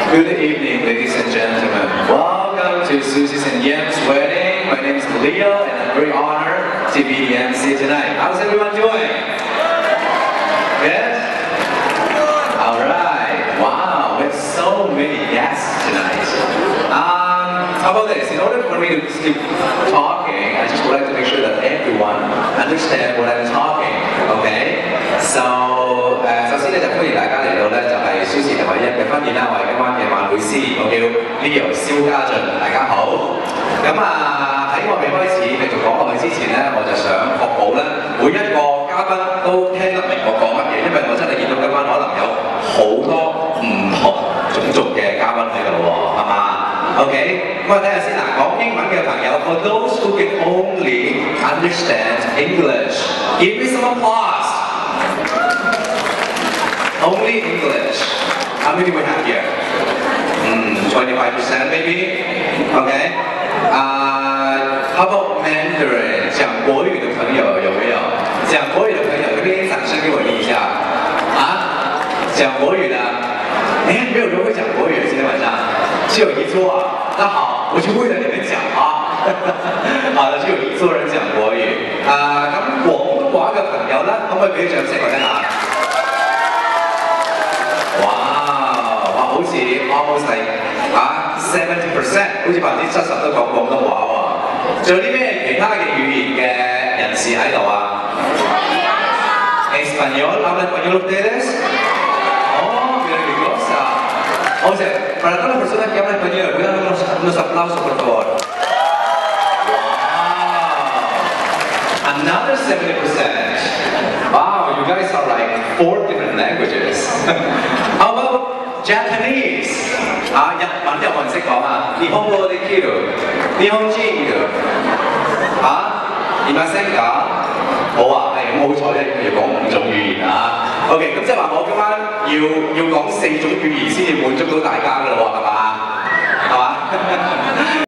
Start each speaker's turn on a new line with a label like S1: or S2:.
S1: Good evening, ladies and gentlemen. Welcome to Susie's and Yam's wedding. My name is Leo, and I'm very honored to be the MC tonight. How's everyone doing? Good? Alright. Wow, we have so many guests tonight. How about this? In order for me to keep talking, I just would like to make sure that everyone understands what I'm talking. Okay? So, 首先咧就歡迎大家嚟到咧，就係小時同埋一嘅婚宴啦。我係今晚嘅晚會師，我叫 Leo 蕭家俊，大家好。咁喺我未開始繼續講落去之前咧，我就想確保咧每一個嘉賓都聽得明我講乜嘢，因為我真係見到今晚可能有好多唔同種族嘅嘉賓喺度喎，係嘛 ？OK， 咁我睇下先嗱，講英文嘅朋友 ，for those who can only understand English, give me some applause. Only English. How many we have here? 25% maybe? Okay. How about Mandarin? 讲国语的朋友有没有？讲国语的朋友，可不可以掌声给我一下？啊？讲国语的？哎，没有人会讲国语，今天晚上只有一桌啊。那好，我就为了你们讲啊。好的，只有一桌人讲國語。咁廣東話嘅朋友咧，可唔可以俾啲掌聲我聽下？哇，好似 almost like 70%， 好似70%都講廣東話喎。仲有啲咩其他嘅語言嘅人士喺度啊 ？Español, ¿habla español ustedes? Oh, maravillosa. O sea, para todas las personas que hablan español, voy a dar unos aplausos, por favor. Another 70%. Wow, you guys are like 4 different languages. How about Japanese? 日文有冇人識講啊？日本語できる？日本人いる？いませんか？好啊，係咁好彩咧，要講5種語言啊。OK， 咁即係話我今晚要講4種語言先至滿足到大家㗎啦喎，係嘛？係嘛？